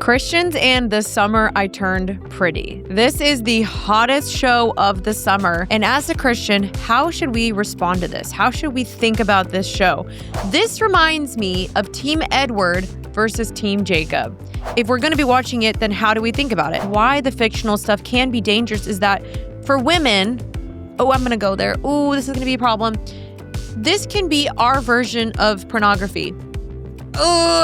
Christians and the Summer I Turned Pretty. This is the hottest show of the summer. And as a Christian, how should we respond to this? How should we think about this show? This reminds me of Team Edward versus Team Jacob. If we're going to be watching it, then how do we think about it? Why the fictional stuff can be dangerous is that for women, I'm going to go there. This is going to be a problem. This can be our version of pornography.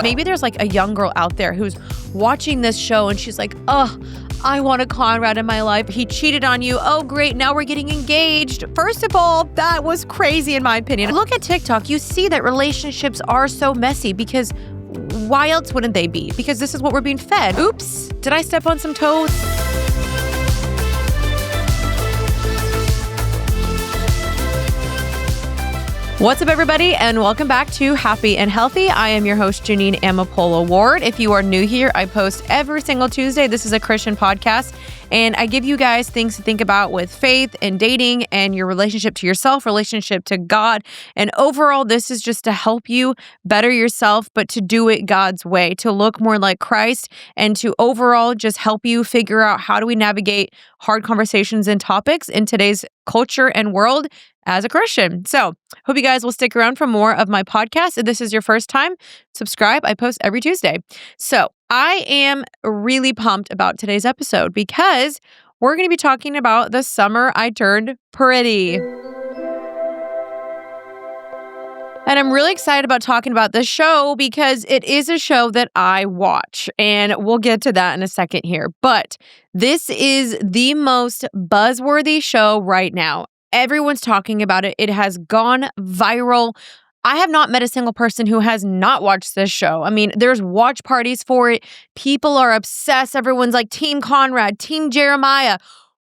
Maybe there's like a young girl out there who's watching this show and she's like, I want a Conrad in my life. He cheated on you. Oh, great. Now we're getting engaged. First of all, that was crazy in my opinion. Look at TikTok. You see that relationships are so messy because why else wouldn't they be? Because this is what we're being fed. Oops. Did I step on some toes? What's up, everybody, and welcome back to Happy and Healthy. I am your host, Janine Amapola Ward. If you are new here, I post every single Tuesday. This is a Christian podcast, and I give you guys things to think about with faith and dating and your relationship to yourself, relationship to God. And overall, this is just to help you better yourself, but to do it God's way, to look more like Christ, and to overall just help you figure out how do we navigate hard conversations and topics in today's culture and world as a Christian. So hope you guys will stick around for more of my podcast. If this is your first time, subscribe. I post every Tuesday. So I am really pumped about today's episode because we're going to be talking about the summer I turned pretty. And I'm really excited about talking about this show because it is a show that I watch, and we'll get to that in a second here. But this is the most buzzworthy show right now. Everyone's talking about it. It has gone viral. I have not met a single person who has not watched this show. I mean, there's watch parties for it. People are obsessed. Everyone's like, Team Conrad, Team Jeremiah.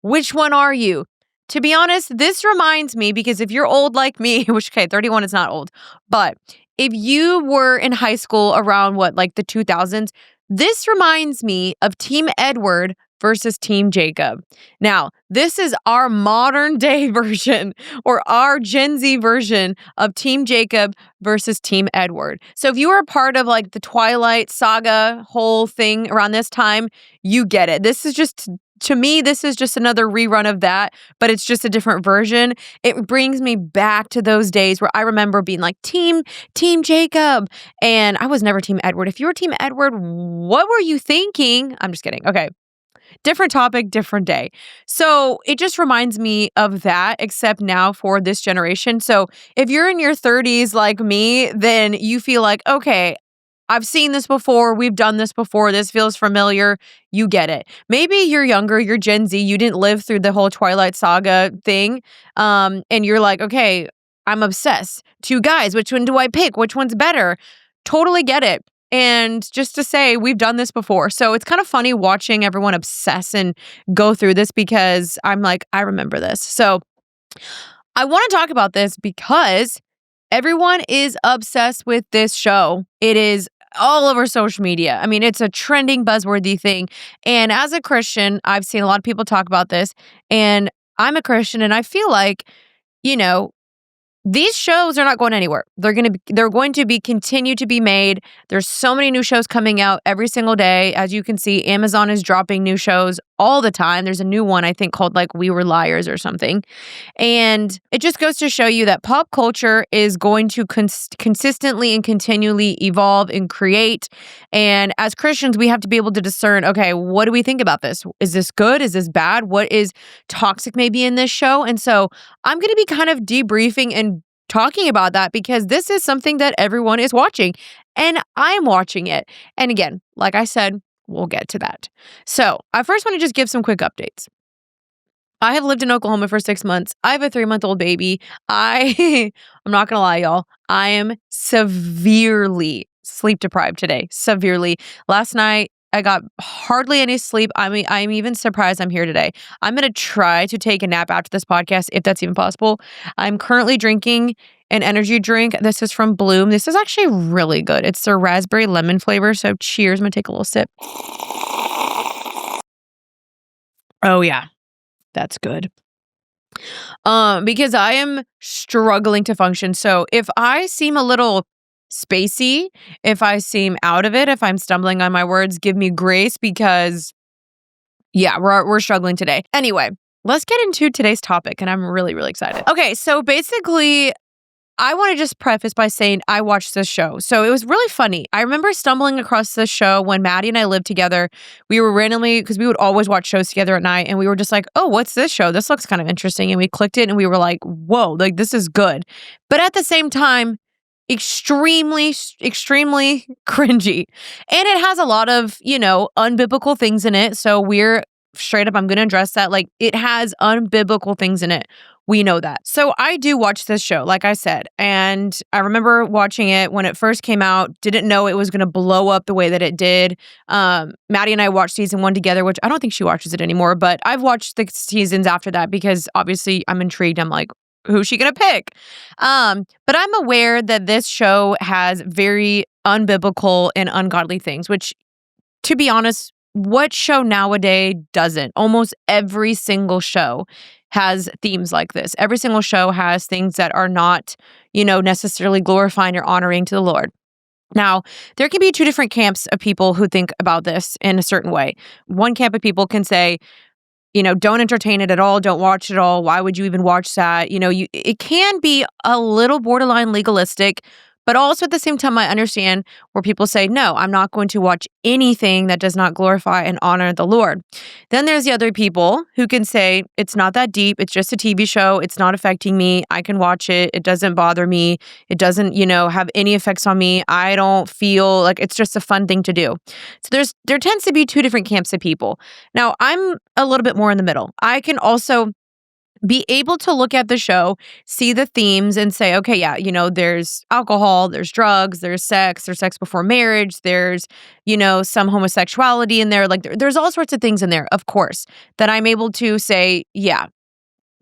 Which one are you? To be honest, this reminds me, because if you're old like me, which, 31 is not old, but if you were in high school around the 2000s, this reminds me of Team Edward versus Team Jacob. Now, this is our modern day version or our Gen Z version of Team Jacob versus Team Edward. So if you were a part of the Twilight Saga whole thing around this time, you get it. This is just, to me, this is just another rerun of that, but it's just a different version. It brings me back to those days where I remember being like, Team Jacob. And I was never Team Edward. If you were Team Edward, what were you thinking? I'm just kidding. Okay. Different topic, different day. So it just reminds me of that, except now for this generation. So if you're in your 30s like me, then you feel like, okay, I've seen this before. We've done this before. This feels familiar. You get it. Maybe you're younger, you're Gen Z. You didn't live through the whole Twilight Saga thing. And you're like, okay, I'm obsessed. Two guys. Which one do I pick? Which one's better? Totally get it. And just to say, we've done this before. So it's kind of funny watching everyone obsess and go through this because I'm like, I remember this. So I want to talk about this because everyone is obsessed with this show. It is all over social media. I mean, it's a trending buzzworthy thing. And as a Christian, I've seen a lot of people talk about this. And I'm a Christian and I feel like, these shows are not going anywhere. They're going to be continue to be made. There's so many new shows coming out every single day. As you can see, Amazon is dropping new shows all the time. There's a new one, I think, called We Were Liars or something. And it just goes to show you that pop culture is going to consistently and continually evolve and create. And as Christians, we have to be able to discern, okay, what do we think about this? Is this good? Is this bad? What is toxic maybe in this show? And so I'm going to be kind of debriefing and talking about that because this is something that everyone is watching and I'm watching it. And again, like I said, we'll get to that. So I first want to just give some quick updates. I have lived in Oklahoma for 6 months. I have a 3-month-old baby. I'm not going to lie, y'all. I am severely sleep deprived today. Severely. Last night, I got hardly any sleep. I mean, I'm even surprised I'm here today. I'm going to try to take a nap after this podcast, if that's even possible. I'm currently drinking an energy drink. This is from Bloom. This is actually really good. It's the raspberry lemon flavor. So cheers. I'm going to take a little sip. Oh, yeah. That's good. Because I am struggling to function. So if I seem a little spacey, if I seem out of it, if I'm stumbling on my words, give me grace because yeah, we're struggling today. Anyway, let's get into today's topic and I'm really really excited. Okay, so basically I want to just preface by saying I watched this show. So it was really funny. I remember stumbling across this show when Maddie and I lived together. We were randomly, because we would always watch shows together at night, and we were just like, oh, what's this show? This looks kind of interesting. And we clicked it and we were like, whoa, like this is good. But at the same time, extremely cringy. And it has a lot of, unbiblical things in it. So we're straight up, I'm going to address that. Like it has unbiblical things in it. We know that. So I do watch this show, like I said, and I remember watching it when it first came out, didn't know it was going to blow up the way that it did. Maddie and I watched season 1 together, which I don't think she watches it anymore, but I've watched the seasons after that because obviously I'm intrigued. I'm like, who's she going to pick? But I'm aware that this show has very unbiblical and ungodly things, which, to be honest, what show nowadays doesn't? Almost every single show has themes like this. Every single show has things that are not, necessarily glorifying or honoring to the Lord. Now, there can be two different camps of people who think about this in a certain way. One camp of people can say, don't entertain it at all. Don't watch it at all. Why would you even watch that? It can be a little borderline legalistic, but also at the same time, I understand where people say, no, I'm not going to watch anything that does not glorify and honor the Lord. Then there's the other people who can say, it's not that deep. It's just a TV show. It's not affecting me. I can watch it. It doesn't bother me. It doesn't, have any effects on me. I don't feel like it's just a fun thing to do. So there tends to be two different camps of people. Now, I'm a little bit more in the middle. I can also be able to look at the show, see the themes and say, okay, yeah, there's alcohol, there's drugs, there's sex before marriage, there's, some homosexuality in there. Like there's all sorts of things in there, of course, that I'm able to say, yeah,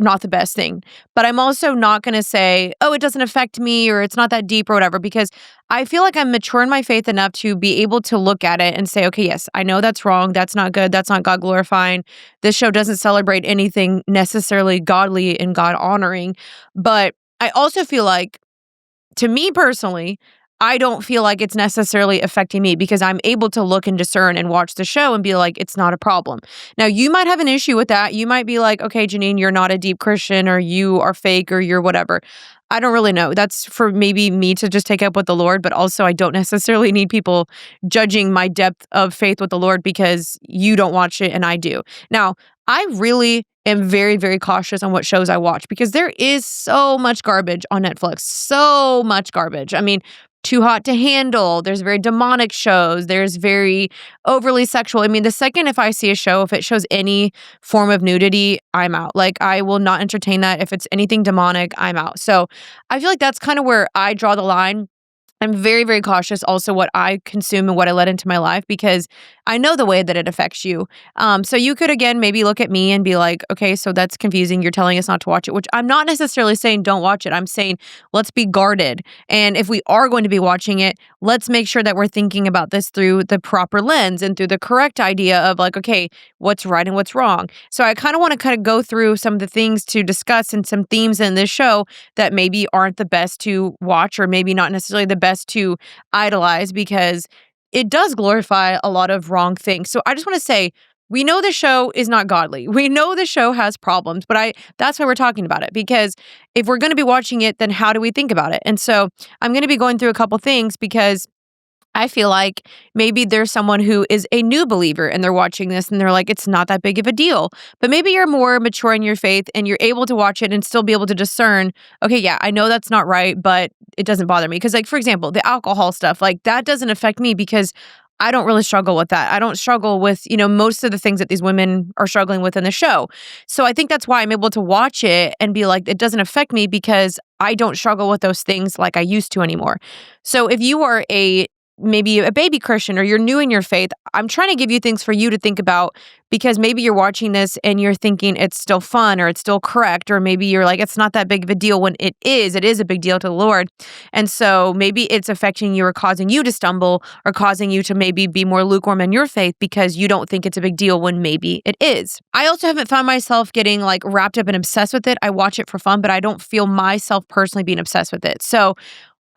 not the best thing. But I'm also not going to say, oh, it doesn't affect me or it's not that deep or whatever, because I feel like I'm mature in my faith enough to be able to look at it and say, okay, yes, I know that's wrong. That's not good. That's not God glorifying. This show doesn't celebrate anything necessarily godly and God honoring. But I also feel like, to me personally, I don't feel like it's necessarily affecting me because I'm able to look and discern and watch the show and be like, it's not a problem. Now, you might have an issue with that. You might be like, okay, Janine, you're not a deep Christian or you are fake or you're whatever. I don't really know. That's for maybe me to just take up with the Lord, but also I don't necessarily need people judging my depth of faith with the Lord because you don't watch it and I do. Now, I really am very, very cautious on what shows I watch because there is so much garbage on Netflix. So much garbage. I mean, Too Hot to Handle. There's very demonic shows. There's very overly sexual. I mean, the second if I see a show, if it shows any form of nudity, I'm out. Like, I will not entertain that. If it's anything demonic, I'm out. So I feel like that's kind of where I draw the line. I'm very, very cautious also what I consume and what I let into my life because I know the way that it affects you. So you could, again, maybe look at me and be like, okay, so that's confusing. You're telling us not to watch it, which I'm not necessarily saying don't watch it. I'm saying let's be guarded. And if we are going to be watching it, let's make sure that we're thinking about this through the proper lens and through the correct idea of like, okay, what's right and what's wrong. So I kind of want to kind of go through some of the things to discuss and some themes in this show that maybe aren't the best to watch or maybe not necessarily the best to idolize because it does glorify a lot of wrong things. So I just want to say, we know the show is not godly. We know the show has problems, but that's why we're talking about it because if we're going to be watching it, then how do we think about it? And so I'm going to be going through a couple things because I feel like maybe there's someone who is a new believer and they're watching this and they're like, it's not that big of a deal. But maybe you're more mature in your faith and you're able to watch it and still be able to discern, okay, yeah, I know that's not right, but it doesn't bother me. Because like, for example, the alcohol stuff, like that doesn't affect me because I don't really struggle with that. I don't struggle with, most of the things that these women are struggling with in the show. So I think that's why I'm able to watch it and be like, it doesn't affect me because I don't struggle with those things like I used to anymore. So if you are maybe a baby Christian or you're new in your faith, I'm trying to give you things for you to think about because maybe you're watching this and you're thinking it's still fun or it's still correct, or maybe you're like, it's not that big of a deal when it is a big deal to the Lord. And so maybe it's affecting you or causing you to stumble or causing you to maybe be more lukewarm in your faith because you don't think it's a big deal when maybe it is. I also haven't found myself getting like wrapped up and obsessed with it. I watch it for fun, but I don't feel myself personally being obsessed with it. So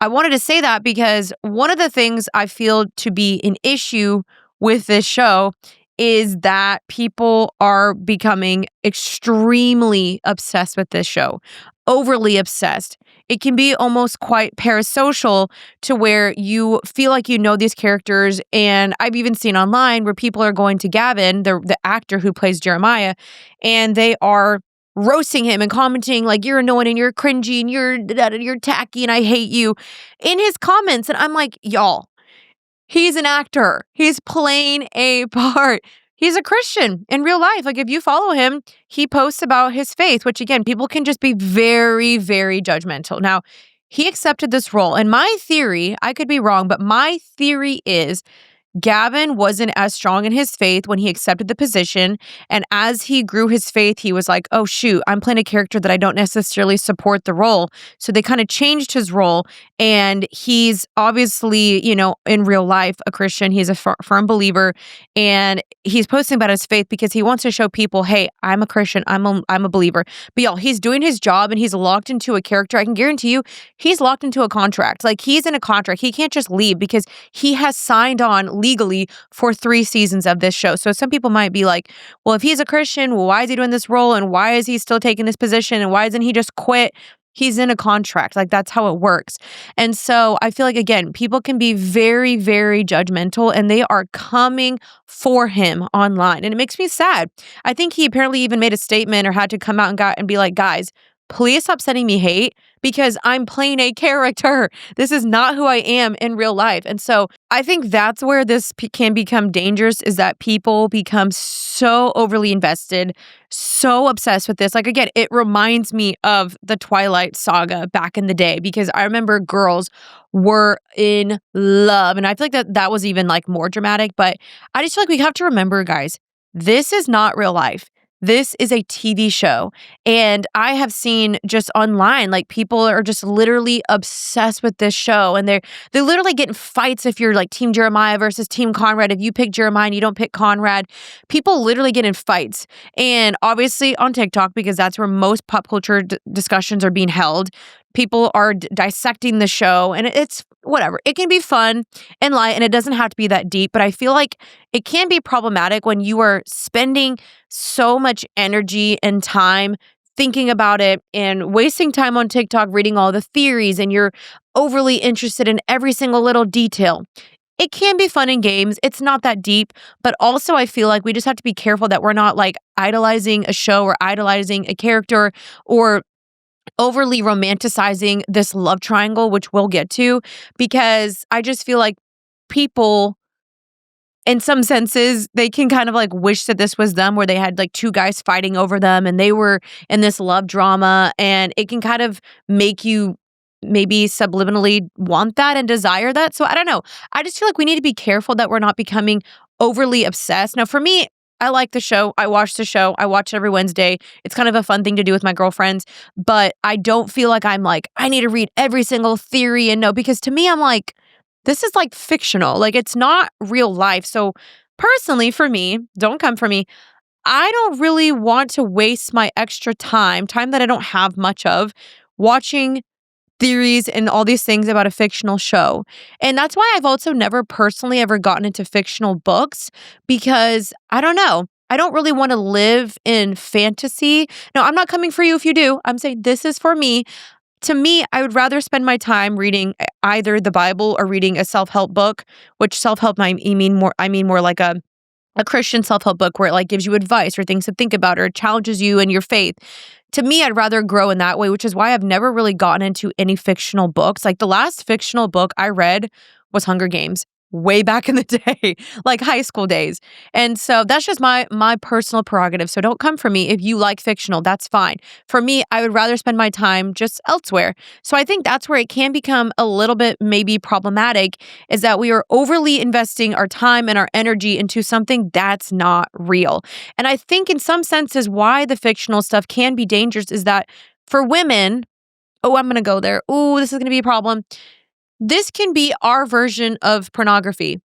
I wanted to say that because one of the things I feel to be an issue with this show is that people are becoming extremely obsessed with this show, overly obsessed. It can be almost quite parasocial to where you feel like you know these characters. And I've even seen online where people are going to Gavin, the actor who plays Jeremiah, and they are roasting him and commenting like you're annoying and you're cringy and you're tacky and I hate you in his comments. And I'm like, y'all, he's an actor. He's playing a part. He's a Christian in real life. Like if you follow him, he posts about his faith, which again, people can just be very, very judgmental. Now, he accepted this role. And my theory, I could be wrong, but my theory is Gavin wasn't as strong in his faith when he accepted the position. And as he grew his faith, he was like, oh, shoot, I'm playing a character that I don't necessarily support the role. So they kind of changed his role. And he's obviously, in real life, a Christian. He's a firm believer. And he's posting about his faith because he wants to show people, hey, I'm a Christian. I'm a believer. But y'all, he's doing his job and he's locked into a character. I can guarantee you, he's locked into a contract. Like he's in a contract. He can't just leave because he has signed on legally for 3 seasons of this show. So some people might be like, well, if he's a Christian, well, why is he doing this role? And why is he still taking this position? And why doesn't he just quit? He's in a contract. Like that's how it works. And so I feel like, again, people can be very, very judgmental and they are coming for him online. And it makes me sad. I think he apparently even made a statement or had to come out and be like, guys, please stop sending me hate because I'm playing a character. This is not who I am in real life. And so I think that's where this can become dangerous is that people become so overly invested, so obsessed with this. Like, again, it reminds me of the Twilight saga back in the day because I remember girls were in love. And I feel like that was even like more dramatic. But I just feel like we have to remember, guys, this is not real life. This is a TV show. And I have seen just online, like people are just literally obsessed with this show. And they're literally getting fights if you're like Team Jeremiah versus Team Conrad. If you pick Jeremiah and you don't pick Conrad, people literally get in fights. And obviously on TikTok, because that's where most pop culture discussions are being held, people are dissecting the show and it's whatever. It can be fun and light and it doesn't have to be that deep, but I feel like it can be problematic when you are spending so much energy and time thinking about it and wasting time on TikTok reading all the theories and you're overly interested in every single little detail. It can be fun in games. It's not that deep, but also I feel like we just have to be careful that we're not like idolizing a show or idolizing a character or overly romanticizing this love triangle, which we'll get to, because I just feel like people, in some senses, they can kind of like wish that this was them, where they had like 2 guys fighting over them and they were in this love drama, and it can kind of make you maybe subliminally want that and desire that. So I don't know. I just feel like we need to be careful that we're not becoming overly obsessed. Now, for me, I like the show. I watch the show. I watch it every Wednesday. It's kind of a fun thing to do with my girlfriends, but I don't feel like I'm like, I need to read every single theory and know, because to me, I'm like, this is like fictional. Like it's not real life. So personally, for me, don't come for me. I don't really want to waste my extra time that I don't have much of, watching theories and all these things about a fictional show. And that's why I've also never personally ever gotten into fictional books, because I don't know. I don't really want to live in fantasy. No, I'm not coming for you if you do. I'm saying this is for me. To me, I would rather spend my time reading either the Bible or reading a self-help book, which self-help I mean more like a Christian self-help book where it like gives you advice or things to think about or challenges you in your faith. To me, I'd rather grow in that way, which is why I've never really gotten into any fictional books. Like the last fictional book I read was Hunger Games, way back in the day, like high school days. And so that's just my personal prerogative. So don't come for me if you like fictional, that's fine. For me, I would rather spend my time just elsewhere. So I think that's where it can become a little bit maybe problematic, is that we are overly investing our time and our energy into something that's not real. And I think in some senses why the fictional stuff can be dangerous is that for women, I'm going to go there. This is going to be a problem. This can be our version of pornography.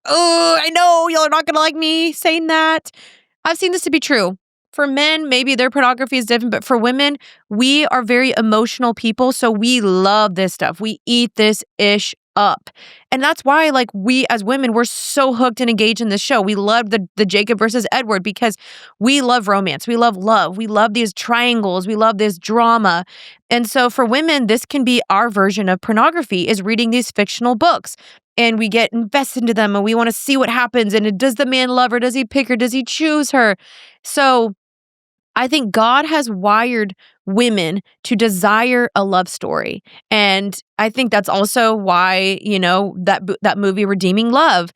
I know y'all are not going to like me saying that. I've seen this to be true. For men, maybe their pornography is different, but for women, we are very emotional people, so we love this stuff. We eat this ish up. And that's why, like, we as women, we're so hooked and engaged in this show. We love the Jacob versus Edward because we love romance. We love love. We love these triangles. We love this drama. And so for women, this can be our version of pornography, is reading these fictional books. And we get invested into them and we want to see what happens. And does the man love her? Does he pick her? Does he choose her? So I think God has wired women to desire a love story. And I think that's also why, that movie Redeeming Love,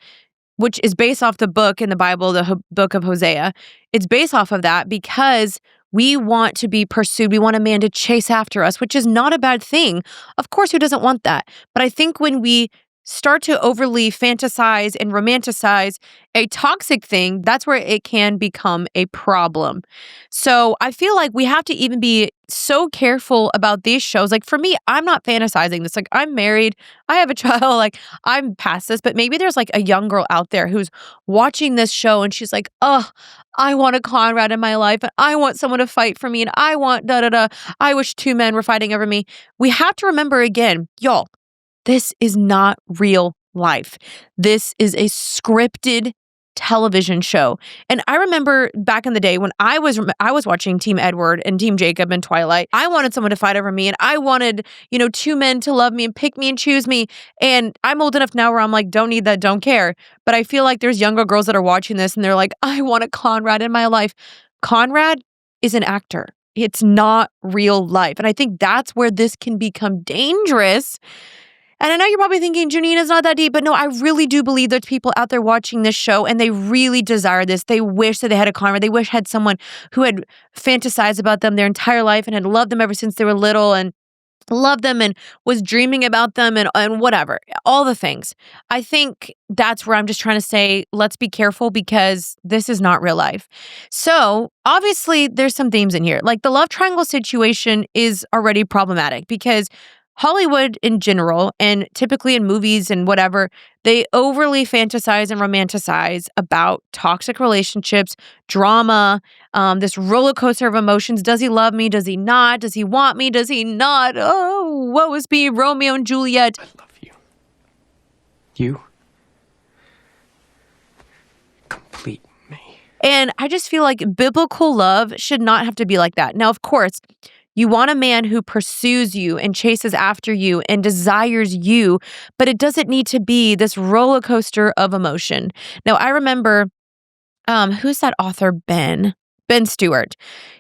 which is based off the book in the Bible, the book of Hosea. It's based off of that because we want to be pursued. We want a man to chase after us, which is not a bad thing. Of course, who doesn't want that? But I think when we start to overly fantasize and romanticize a toxic thing, that's where it can become a problem. So I feel like we have to even be so careful about these shows. Like for me, I'm not fantasizing this. Like I'm married, I have a child, like I'm past this, but maybe there's like a young girl out there who's watching this show and she's like, oh, I want a Conrad in my life and I want someone to fight for me and I want da da da. I wish two men were fighting over me. We have to remember again, y'all, this is not real life. This is a scripted television show. And I remember back in the day when I was watching Team Edward and Team Jacob and Twilight, I wanted someone to fight over me and I wanted, two men to love me and pick me and choose me. And I'm old enough now where I'm like, don't need that, don't care. But I feel like there's younger girls that are watching this and they're like, I want a Conrad in my life. Conrad is an actor. It's not real life. And I think that's where this can become dangerous. And I know you're probably thinking, Janine, it's not that deep, but no, I really do believe there's people out there watching this show and they really desire this. They wish that they had a Conrad. They wish had someone who had fantasized about them their entire life and had loved them ever since they were little and loved them and was dreaming about them and whatever, all the things. I think that's where I'm just trying to say, let's be careful because this is not real life. So obviously there's some themes in here. Like the love triangle situation is already problematic because Hollywood in general, and typically in movies and whatever, they overly fantasize and romanticize about toxic relationships, drama, this roller coaster of emotions. Does he love me? Does he not? Does he want me? Does he not? Oh, what was being Romeo and Juliet? I love you. You complete me. And I just feel like biblical love should not have to be like that. Now, of course, you want a man who pursues you and chases after you and desires you, but it doesn't need to be this roller coaster of emotion. Now, I remember, who's that author, Ben Stewart.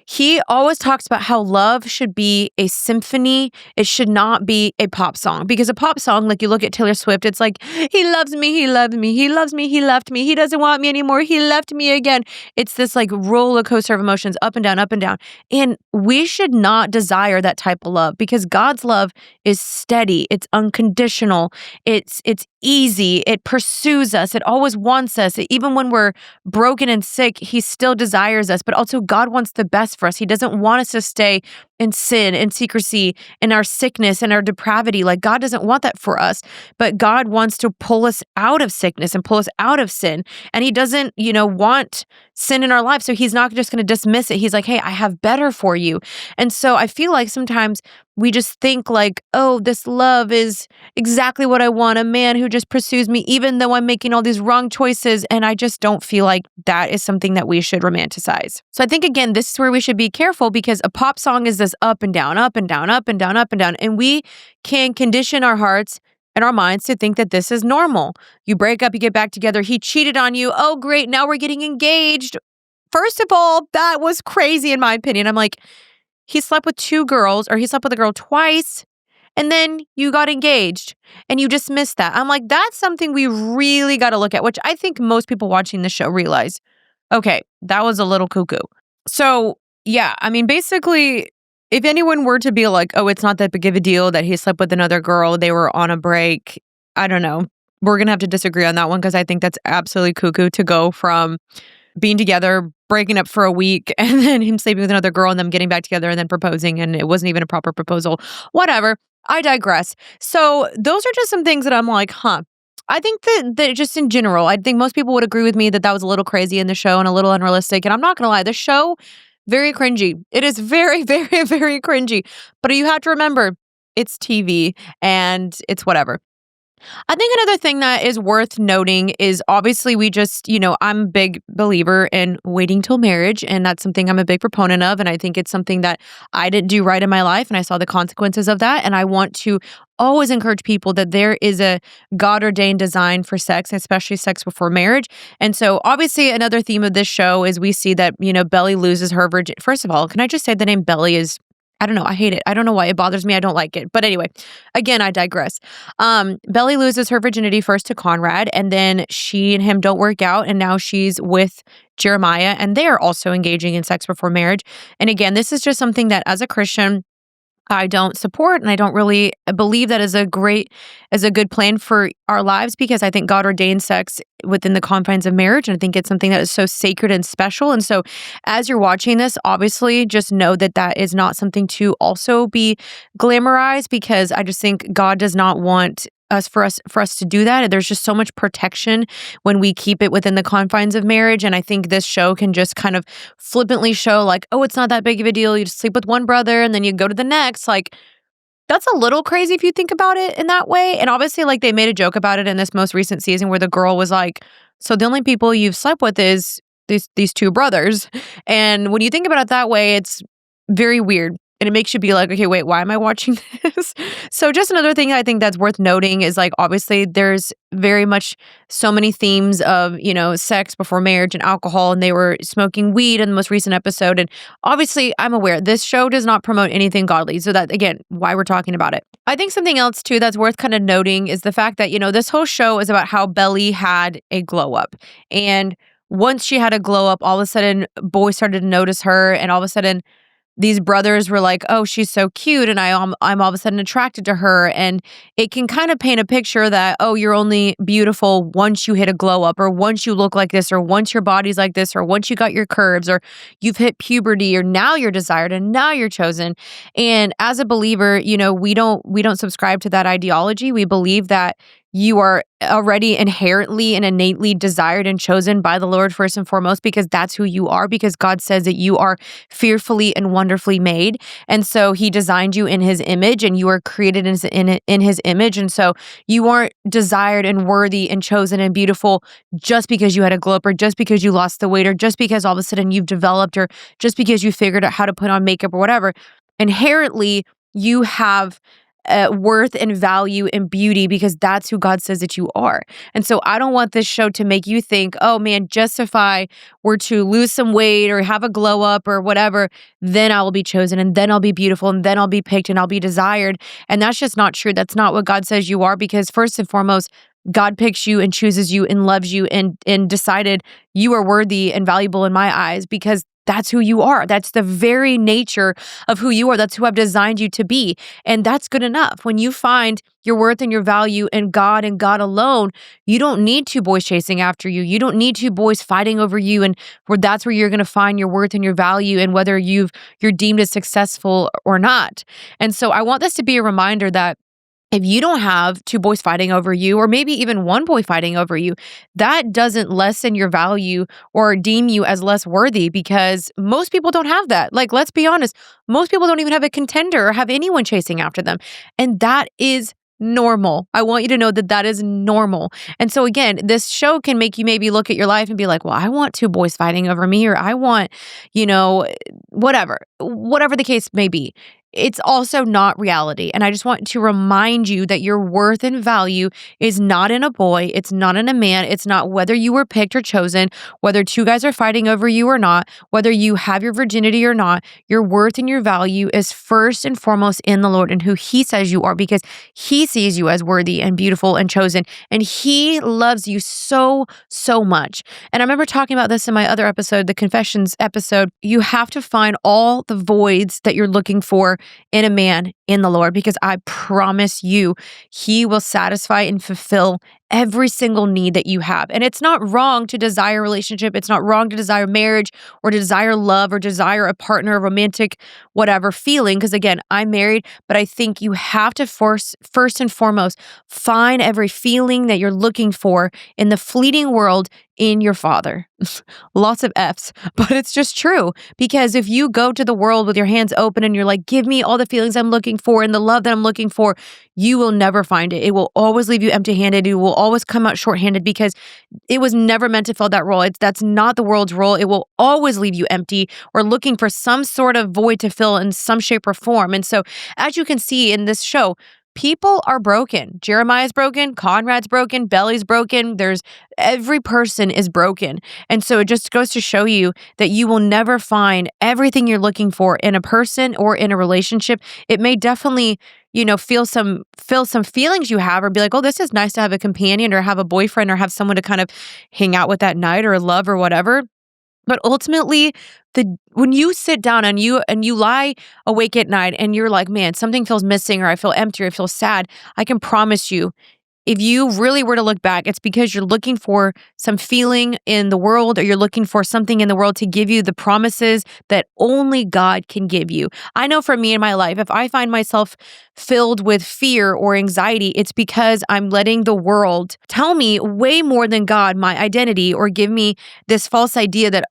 He always talks about how love should be a symphony. It should not be a pop song. Because a pop song, like you look at Taylor Swift, it's like, he loves me, he loved me, he loves me, he left me, he doesn't want me anymore, he left me again. It's this like roller coaster of emotions, up and down, up and down. And we should not desire that type of love because God's love is steady, it's unconditional, it's easy, it pursues us, it always wants us. Even when we're broken and sick, he still desires us, but also God wants the best for us. He doesn't want us to stay in sin and secrecy and our sickness and our depravity. Like God doesn't want that for us, but God wants to pull us out of sickness and pull us out of sin. And he doesn't, want sin in our life. So he's not just going to dismiss it. He's like, hey, I have better for you. And so I feel like sometimes we just think like, oh, this love is exactly what I want. A man who just pursues me, even though I'm making all these wrong choices. And I just don't feel like that is something that we should romanticize. So I think, again, this is where we should be careful because a pop song is this up and down, up and down, up and down, up and down. And we can condition our hearts and our minds to think that this is normal. You break up, you get back together. He cheated on you. Oh, great. Now we're getting engaged. First of all, that was crazy in my opinion. I'm like, he slept with two girls or he slept with a girl twice and then you got engaged and you dismissed that. I'm like, that's something we really got to look at, which I think most people watching the show realize, okay, that was a little cuckoo. So yeah, I mean, basically, if anyone were to be like, oh, it's not that big of a deal that he slept with another girl, they were on a break, I don't know. We're going to have to disagree on that one because I think that's absolutely cuckoo to go from being together, breaking up for a week, and then him sleeping with another girl and them getting back together and then proposing, and it wasn't even a proper proposal. Whatever. I digress. So those are just some things that I'm like, I think that just in general, I think most people would agree with me that that was a little crazy in the show and a little unrealistic. And I'm not going to lie, the show Very cringy. It is very, very, very cringy. But you have to remember, it's TV and it's whatever. I think another thing that is worth noting is obviously we just, I'm a big believer in waiting till marriage, and that's something I'm a big proponent of. And I think it's something that I didn't do right in my life, and I saw the consequences of that. And I want to always encourage people that there is a God ordained design for sex, especially sex before marriage. And so, obviously, another theme of this show is we see that, Belly loses her virgin. First of all, can I just say the name Belly is I don't know. I hate it. I don't know why it bothers me. I don't like it. But anyway, again, I digress. Belly loses her virginity first to Conrad, and then she and him don't work out, and now she's with Jeremiah, and they are also engaging in sex before marriage. And again, this is just something that as a Christian, I don't support, and I don't really believe that is a good plan for our lives, because I think God ordained sex within the confines of marriage, and I think it's something that is so sacred and special. And so as you're watching this, obviously just know that that is not something to also be glamorized, because I just think God does not want us to do that. There's just so much protection when we keep it within the confines of marriage. And I think this show can just kind of flippantly show like, oh, it's not that big of a deal. You just sleep with one brother and then you go to the next. Like, that's a little crazy if you think about it in that way. And obviously, like, they made a joke about it in this most recent season where the girl was like, so the only people you've slept with is these two brothers. And when you think about it that way, it's very weird. And it makes you be like, okay, wait, why am I watching this? So just another thing I think that's worth noting is, like, obviously there's very much so many themes of, sex before marriage and alcohol, and they were smoking weed in the most recent episode. And obviously I'm aware this show does not promote anything godly. So that, again, why we're talking about it. I think something else too that's worth kind of noting is the fact that, this whole show is about how Belly had a glow up. And once she had a glow up, all of a sudden boys started to notice her, and all of a sudden these brothers were like, oh, she's so cute, and I'm all of a sudden attracted to her. And it can kind of paint a picture that, oh, you're only beautiful once you hit a glow up, or once you look like this, or once your body's like this, or once you got your curves, or you've hit puberty, or now you're desired and now you're chosen. And as a believer, we don't subscribe to that ideology. We believe that you are already inherently and innately desired and chosen by the Lord first and foremost, because that's who you are, because God says that you are fearfully and wonderfully made. And so he designed you in his image, and you are created in his image. And so you aren't desired and worthy and chosen and beautiful just because you had a glow up, or just because you lost the weight, or just because all of a sudden you've developed, or just because you figured out how to put on makeup or whatever. Inherently, you have worth and value and beauty, because that's who God says that you are. And so I don't want this show to make you think, oh man, just if I were to lose some weight or have a glow up or whatever, then I will be chosen, and then I'll be beautiful, and then I'll be picked, and I'll be desired. And that's just not true. That's not what God says you are, because first and foremost, God picks you and chooses you and loves you and decided you are worthy and valuable in my eyes, because that's who you are. That's the very nature of who you are. That's who I've designed you to be. And that's good enough. When you find your worth and your value in God and God alone, you don't need two boys chasing after you. You don't need two boys fighting over you. And that's where you're going to find your worth and your value, and whether you're deemed as successful or not. And so I want this to be a reminder that if you don't have two boys fighting over you, or maybe even one boy fighting over you, that doesn't lessen your value or deem you as less worthy, because most people don't have that. Like, let's be honest, most people don't even have a contender or have anyone chasing after them. And that is normal. I want you to know that that is normal. And so again, this show can make you maybe look at your life and be like, well, I want two boys fighting over me, or I want, whatever the case may be. It's also not reality. And I just want to remind you that your worth and value is not in a boy. It's not in a man. It's not whether you were picked or chosen, whether two guys are fighting over you or not, whether you have your virginity or not. Your worth and your value is first and foremost in the Lord and who he says you are, because he sees you as worthy and beautiful and chosen. And he loves you so, so much. And I remember talking about this in my other episode, the Confessions episode. You have to find all the voids that you're looking for in a man in the Lord, because I promise you, He will satisfy and fulfill every single need that you have. And it's not wrong to desire a relationship. It's not wrong to desire marriage or to desire love or desire a partner, a romantic, whatever feeling. Because again, I'm married, but I think you have to first and foremost, find every feeling that you're looking for in the fleeting world in your Father. Lots of F's, but it's just true. Because if you go to the world with your hands open and you're like, give me all the feelings I'm looking for and the love that I'm looking for, you will never find it. It will always leave you empty handed. You will always come out short-handed because it was never meant to fill that role. That's not the world's role. It will always leave you empty or looking for some sort of void to fill in some shape or form. And so, as you can see in this show, people are broken. Jeremiah's broken. Conrad's broken. Belly's broken. Every person is broken. And so it just goes to show you that you will never find everything you're looking for in a person or in a relationship. It may definitely, feel some feelings you have, or be like, oh, this is nice to have a companion or have a boyfriend or have someone to kind of hang out with that night or love or whatever. But ultimately, when you sit down and you lie awake at night and you're like, man, something feels missing, or I feel empty, or I feel sad, I can promise you, if you really were to look back, it's because you're looking for some feeling in the world, or you're looking for something in the world to give you the promises that only God can give you. I know for me in my life, if I find myself filled with fear or anxiety, it's because I'm letting the world tell me way more than God my identity, or give me this false idea that,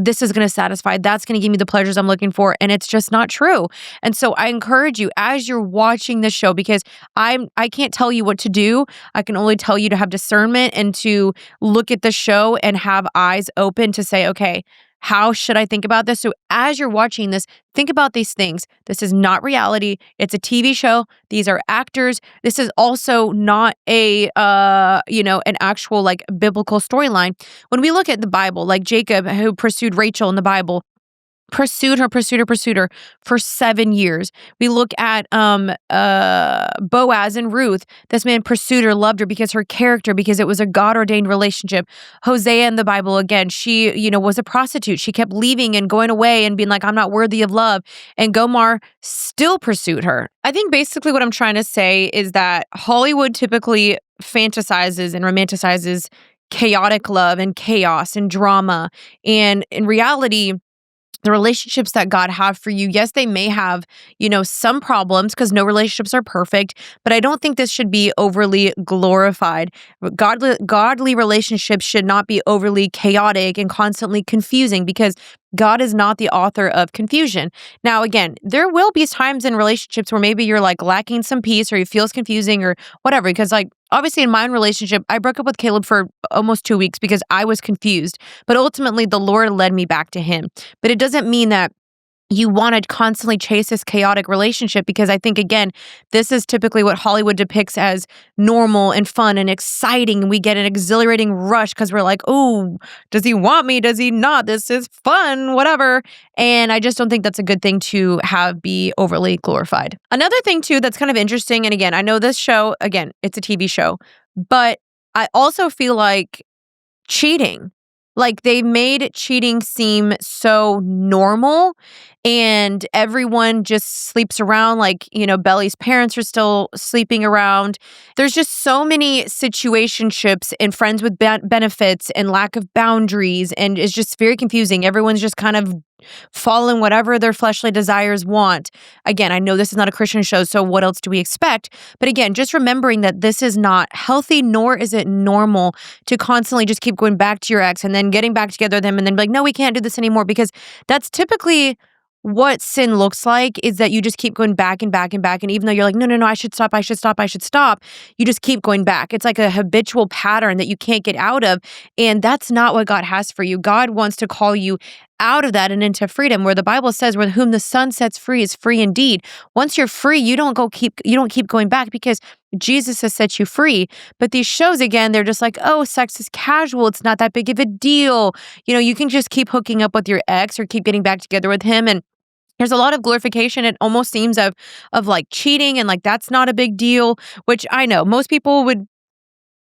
this is going to satisfy, that's going to give me the pleasures I'm looking for. And it's just not true. And so I encourage you, as you're watching this show, because I can't tell you what to do. I can only tell you to have discernment and to look at the show and have eyes open to say, okay, how should I think about this? So as you're watching this, think about these things. This is not reality. It's a TV show. These are actors. This is also not an actual like biblical storyline. When we look at the Bible, like Jacob, who pursued Rachel in the Bible, pursued her for 7 years. We look at Boaz and Ruth. This man pursued her, loved her because it was a God-ordained relationship. Hosea in the Bible, again, she, was a prostitute. She kept leaving and going away and being like, I'm not worthy of love. And Gomar still pursued her. I think basically what I'm trying to say is that Hollywood typically fantasizes and romanticizes chaotic love and chaos and drama. And in reality, the relationships that God have for you, yes, they may have, some problems, because no relationships are perfect, but I don't think this should be overly glorified. Godly relationships should not be overly chaotic and constantly confusing, because God is not the author of confusion. Now, again, there will be times in relationships where maybe you're like lacking some peace, or it feels confusing or whatever. Because like, obviously in my own relationship, I broke up with Caleb for almost 2 weeks because I was confused. But ultimately the Lord led me back to Him. But it doesn't mean that you want to constantly chase this chaotic relationship, because I think, again, this is typically what Hollywood depicts as normal and fun and exciting. And we get an exhilarating rush because we're like, oh, does he want me? Does he not? This is fun, whatever. And I just don't think that's a good thing to have be overly glorified. Another thing too that's kind of interesting, and again, I know this show, again, it's a TV show, but I also feel like cheating. Like they made cheating seem so normal, and everyone just sleeps around. Like, Belly's parents are still sleeping around. There's just so many situationships and friends with benefits and lack of boundaries. And it's just very confusing. Everyone's just kind of following whatever their fleshly desires want. Again, I know this is not a Christian show, so what else do we expect? But again, just remembering that this is not healthy, nor is it normal to constantly just keep going back to your ex and then getting back together with them and then be like, no, we can't do this anymore, because that's typically what sin looks like, is that you just keep going back and back and back. And even though you're like, no, I should stop, you just keep going back. It's like a habitual pattern that you can't get out of. And that's not what God has for you. God wants to call you out of that and into freedom, where the Bible says, "With whom the Son sets free is free indeed." Once you're free, you don't keep going back, because Jesus has set you free. But these shows, again, they're just like, oh, sex is casual. It's not that big of a deal. You can just keep hooking up with your ex or keep getting back together with him. And there's a lot of glorification. It almost seems of like cheating, and like that's not a big deal, which I know most people would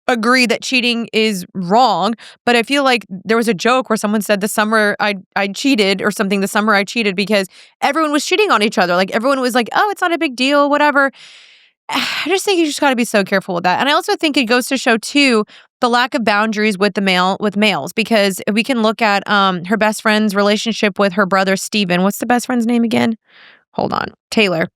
agree that cheating is wrong, but I feel like there was a joke where someone said the summer I cheated or something, the summer I cheated because everyone was cheating on each other. Like everyone was like, "Oh, it's not a big deal, whatever." I just think you just got to be so careful with that. And I also think it goes to show too the lack of boundaries with with males because we can look at her best friend's relationship with her brother Steven. What's the best friend's name again? Hold on. Taylor.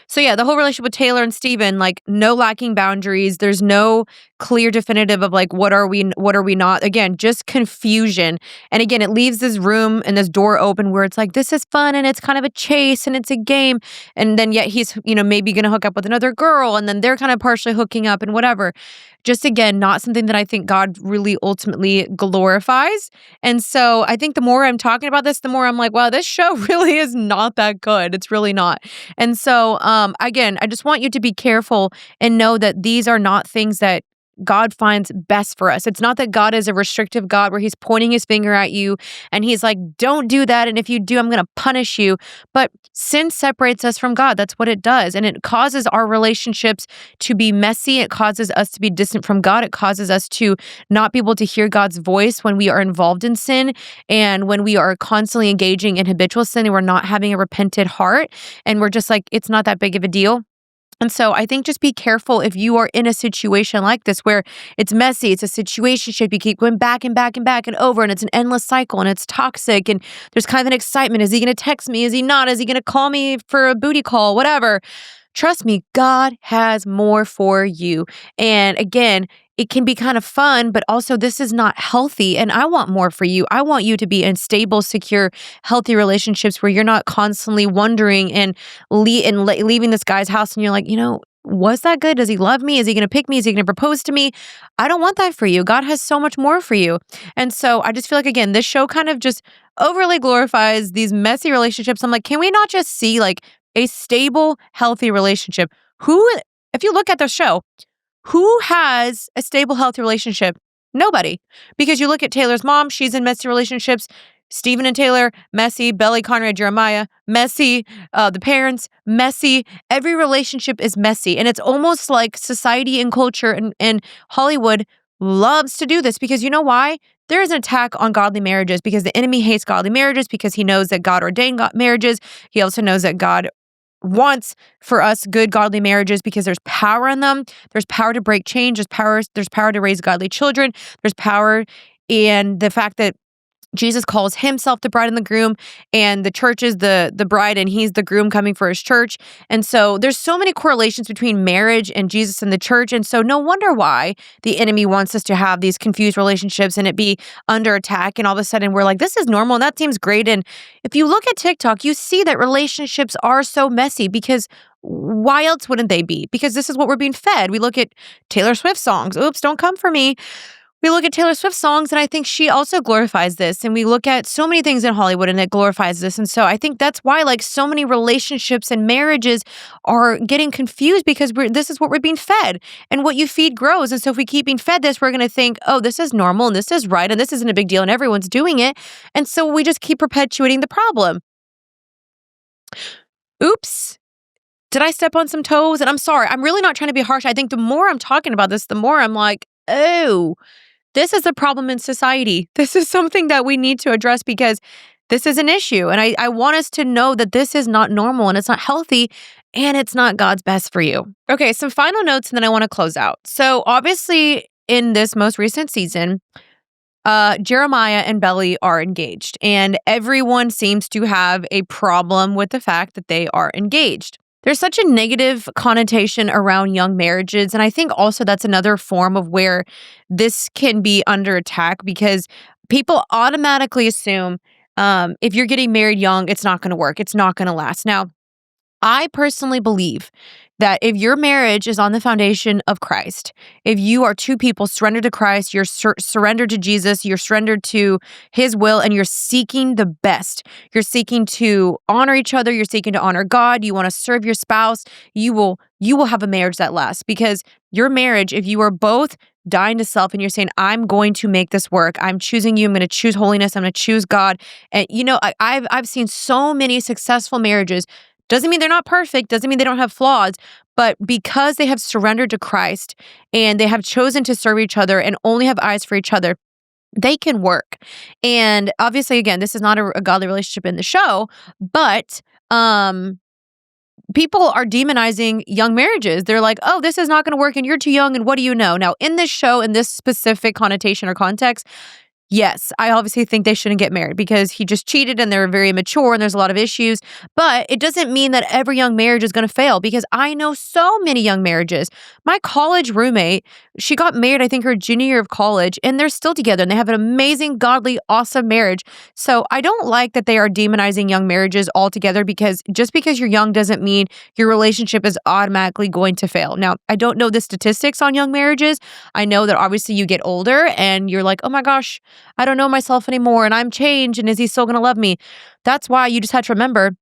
So yeah, the whole relationship with Taylor and Steven, like no lacking boundaries. There's no clear definitive of like what are we not. Again, just confusion. And again, it leaves this room and this door open where it's like this is fun and it's kind of a chase and it's a game. And then yet he's, maybe gonna hook up with another girl and then they're kind of partially hooking up and whatever. Just again, not something that I think God really ultimately glorifies. And so I think the more I'm talking about this, the more I'm like, wow, this show really is not that good. It's really not. And so, again, I just want you to be careful and know that these are not things that God finds best for us. It's not that God is a restrictive God where he's pointing his finger at you and he's like, don't do that. And if you do, I'm going to punish you. But sin separates us from God. That's what it does. And it causes our relationships to be messy. It causes us to be distant from God. It causes us to not be able to hear God's voice when we are involved in sin and when we are constantly engaging in habitual sin and we're not having a repentant heart and we're just like, it's not that big of a deal. And so I think just be careful if you are in a situation like this where it's messy, it's a situationship, you keep going back and back and back and over, and it's an endless cycle and it's toxic and there's kind of an excitement. Is he going to text me? Is he not? Is he going to call me for a booty call? Whatever. Trust me, God has more for you. And again, it can be kind of fun, but also this is not healthy. And I want more for you. I want you to be in stable, secure, healthy relationships where you're not constantly wondering and leaving this guy's house and you're like, was that good? Does he love me? Is he going to pick me? Is he going to propose to me? I don't want that for you. God has so much more for you. And so I just feel like, again, this show kind of just overly glorifies these messy relationships. I'm like, can we not just see like a stable, healthy relationship? If you look at the show, who has a stable, healthy relationship? Nobody. Because you look at Taylor's mom, she's in messy relationships. Stephen and Taylor, messy. Belly, Conrad, Jeremiah, messy. The parents, messy. Every relationship is messy. And it's almost like society and culture and Hollywood loves to do this because you know why? There is an attack on godly marriages because the enemy hates godly marriages because he knows that God ordained marriages. He also knows that God wants for us good godly marriages because there's power in them. There's power to break change. There's power to raise godly children. There's power in the fact that Jesus calls himself the bride and the groom, and the church is the bride, and he's the groom coming for his church. And so there's so many correlations between marriage and Jesus and the church. And so no wonder why the enemy wants us to have these confused relationships and it be under attack. And all of a sudden we're like, this is normal and that seems great. And if you look at TikTok, you see that relationships are so messy because why else wouldn't they be? Because this is what we're being fed. We look at Taylor Swift songs. Oops, don't come for me. We look at Taylor Swift songs, and I think she also glorifies this. And we look at so many things in Hollywood, and it glorifies this. And so I think that's why, like, so many relationships and marriages are getting confused because this is what we're being fed. And what you feed grows. And so if we keep being fed this, we're going to think, oh, this is normal, and this is right, and this isn't a big deal, and everyone's doing it. And so we just keep perpetuating the problem. Oops. Did I step on some toes? And I'm sorry. I'm really not trying to be harsh. I think the more I'm talking about this, the more I'm like, oh, this is a problem in society. This is something that we need to address because this is an issue. And I want us to know that this is not normal and it's not healthy and it's not God's best for you. Okay, some final notes and then I want to close out. So obviously in this most recent season, Jeremiah and Belly are engaged and everyone seems to have a problem with the fact that they are engaged. There's such a negative connotation around young marriages. And I think also that's another form of where this can be under attack because people automatically assume if you're getting married young, it's not going to work. It's not going to last. Now, I personally believe that if your marriage is on the foundation of Christ, if you are two people surrendered to Christ, you're surrendered to Jesus, you're surrendered to his will, and you're seeking the best. You're seeking to honor each other. You're seeking to honor God. You want to serve your spouse. You will have a marriage that lasts because your marriage, if you are both dying to self and you're saying, I'm going to make this work. I'm choosing you. I'm going to choose holiness. I'm going to choose God. And I've seen so many successful marriages. Doesn't mean they're not perfect. Doesn't mean they don't have flaws. But because they have surrendered to Christ and they have chosen to serve each other and only have eyes for each other, they can work. And obviously, again, this is not a godly relationship in the show, but people are demonizing young marriages. They're like, oh, this is not going to work and you're too young and what do you know? Now, in this show, in this specific connotation or context, yes, I obviously think they shouldn't get married because he just cheated and they're very immature and there's a lot of issues. But it doesn't mean that every young marriage is going to fail because I know so many young marriages. My college roommate, she got married, I think, her junior year of college, and they're still together and they have an amazing, godly, awesome marriage. So I don't like that they are demonizing young marriages altogether because just because you're young doesn't mean your relationship is automatically going to fail. Now, I don't know the statistics on young marriages. I know that obviously you get older and you're like, oh my gosh, I don't know myself anymore and I'm changed and is he still going to love me? That's why you just have to remember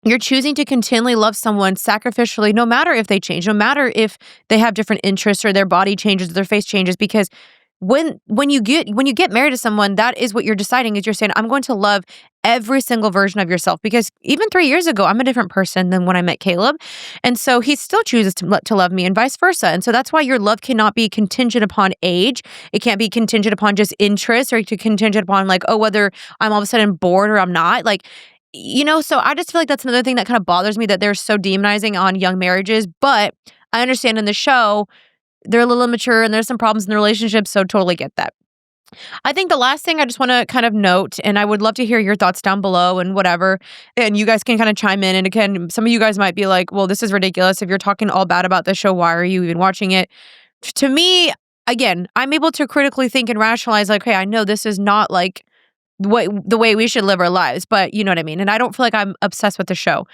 you're choosing to continually love someone sacrificially, no matter if they change, no matter if they have different interests or their body changes, or their face changes, because when you get married to someone, that is what you're deciding is you're saying, I'm going to love every single version of yourself. Because even 3 years ago, I'm a different person than when I met Caleb. And so he still chooses to love me and vice versa. And so that's why your love cannot be contingent upon age. It can't be contingent upon just interest or contingent upon like, oh, whether I'm all of a sudden bored or I'm not. Like, so I just feel like that's another thing that kind of bothers me that they're so demonizing on young marriages. But I understand in the show, they're a little immature and there's some problems in the relationship, so totally get that. I think the last thing I just want to kind of note, and I would love to hear your thoughts down below and whatever, and you guys can kind of chime in. And again, some of you guys might be like, well, this is ridiculous. If you're talking all bad about the show, why are you even watching it? To me, again, I'm able to critically think and rationalize like, hey, I know this is not like the way we should live our lives, but you know what I mean? And I don't feel like I'm obsessed with the show.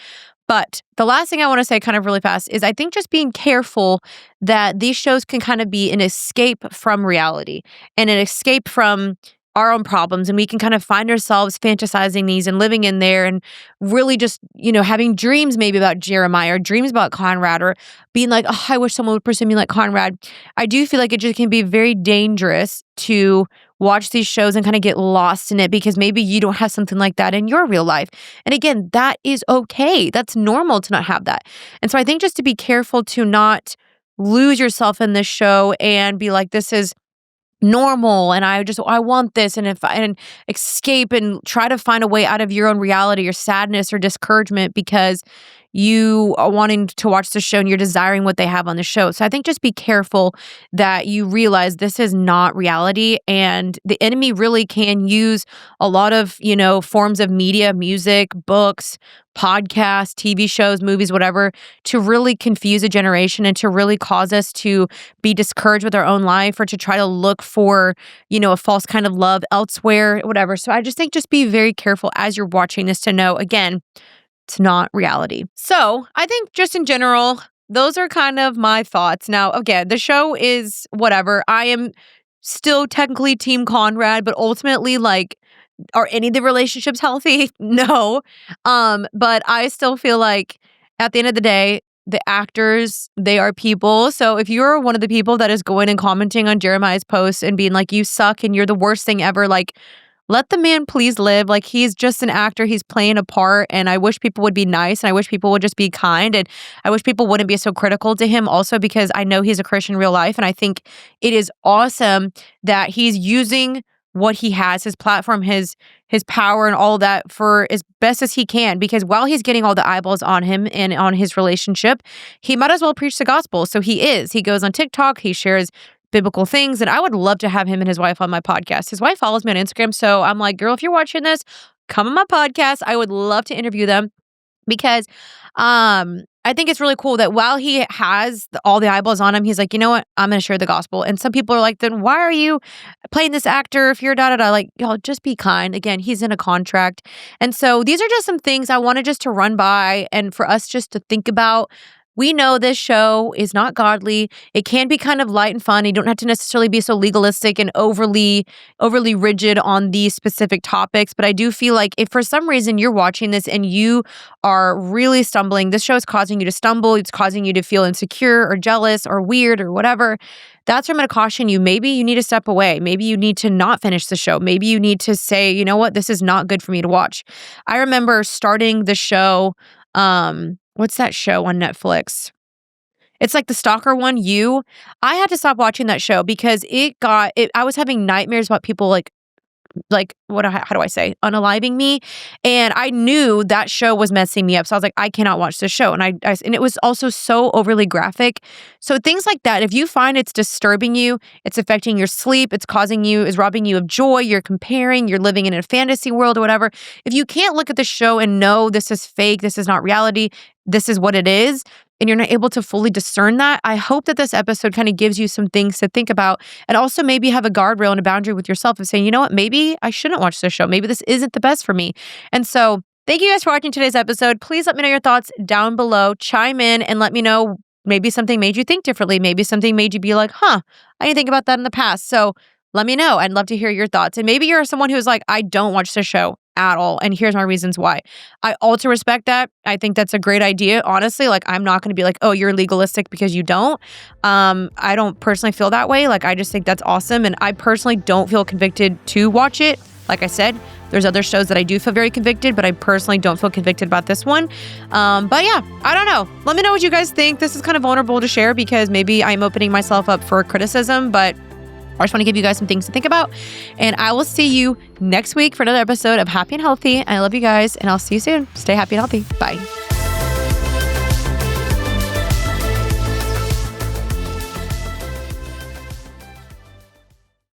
But the last thing I want to say kind of really fast is I think just being careful that these shows can kind of be an escape from reality and an escape from our own problems. And we can kind of find ourselves fantasizing these and living in there and really just, having dreams maybe about Jeremiah or dreams about Conrad or being like, oh, I wish someone would pursue me like Conrad. I do feel like it just can be very dangerous to watch these shows and kind of get lost in it because maybe you don't have something like that in your real life. And again, that is okay. That's normal to not have that. And so I think just to be careful to not lose yourself in this show and be like, this is normal and I want this and escape and try to find a way out of your own reality or sadness or discouragement because you are wanting to watch the show and you're desiring what they have on the show. So I think just be careful that you realize this is not reality and the enemy really can use a lot of, forms of media, music, books, podcasts, TV shows, movies, whatever, to really confuse a generation and to really cause us to be discouraged with our own life or to try to look for, a false kind of love elsewhere, whatever. So I just think just be very careful as you're watching this to know, again, it's not reality. So I think just in general, those are kind of my thoughts. Now, again, the show is whatever. I am still technically Team Conrad, but ultimately, like, are any of the relationships healthy? No. But I still feel like at the end of the day, the actors, they are people. So if you're one of the people that is going and commenting on Jeremiah's posts and being like, you suck and you're the worst thing ever, like, let the man please live. Like, he's just an actor. He's playing a part. And I wish people would be nice. And I wish people would just be kind. And I wish people wouldn't be so critical to him also because I know he's a Christian in real life. And I think it is awesome that he's using what he has, his platform, his power and all that for as best as he can. Because while he's getting all the eyeballs on him and on his relationship, he might as well preach the gospel. So he is. He goes on TikTok. He shares biblical things. And I would love to have him and his wife on my podcast. His wife follows me on Instagram. So I'm like, girl, if you're watching this, come on my podcast. I would love to interview them because I think it's really cool that while he has all the eyeballs on him, he's like, you know what? I'm going to share the gospel. And some people are like, then why are you playing this actor if you're da-da-da? Like, y'all, just be kind. Again, he's in a contract. And so these are just some things I wanted just to run by and for us just to think about. We know this show is not godly. It can be kind of light and fun. You don't have to necessarily be so legalistic and overly rigid on these specific topics. But I do feel like if for some reason you're watching this and you are really stumbling, this show is causing you to stumble. It's causing you to feel insecure or jealous or weird or whatever. That's where I'm going to caution you. Maybe you need to step away. Maybe you need to not finish the show. Maybe you need to say, you know what, this is not good for me to watch. I remember starting the show, what's that show on Netflix? It's like the stalker one, You. I had to stop watching that show because I was having nightmares about people how do I say, unaliving me, and I knew that show was messing me up, so I was like, I cannot watch this show, and and it was also so overly graphic. So things like that, if you find it's disturbing you, it's affecting your sleep, is robbing you of joy, you're comparing, you're living in a fantasy world or whatever, if you can't look at the show and know this is fake, this is not reality, this is what it is, and you're not able to fully discern that, I hope that this episode kind of gives you some things to think about and also maybe have a guardrail and a boundary with yourself of saying, you know what, maybe I shouldn't watch this show. Maybe this isn't the best for me. And so thank you guys for watching today's episode. Please let me know your thoughts down below. Chime in and let me know maybe something made you think differently. Maybe something made you be like, I didn't think about that in the past. So let me know. I'd love to hear your thoughts. And maybe you're someone who's like, I don't watch this show at all, and here's my reasons why. I also respect that. I think that's a great idea. Honestly, like, I'm not going to be like, oh, you're legalistic because you don't. I don't personally feel that way. Like, I just think that's awesome, and I personally don't feel convicted to watch it. Like I said, there's other shows that I do feel very convicted, but I personally don't feel convicted about this one. But yeah, I don't know. Let me know what you guys think. This is kind of vulnerable to share because maybe I'm opening myself up for criticism, but I just want to give you guys some things to think about. And I will see you next week for another episode of Happy and Healthy. I love you guys, and I'll see you soon. Stay happy and healthy. Bye.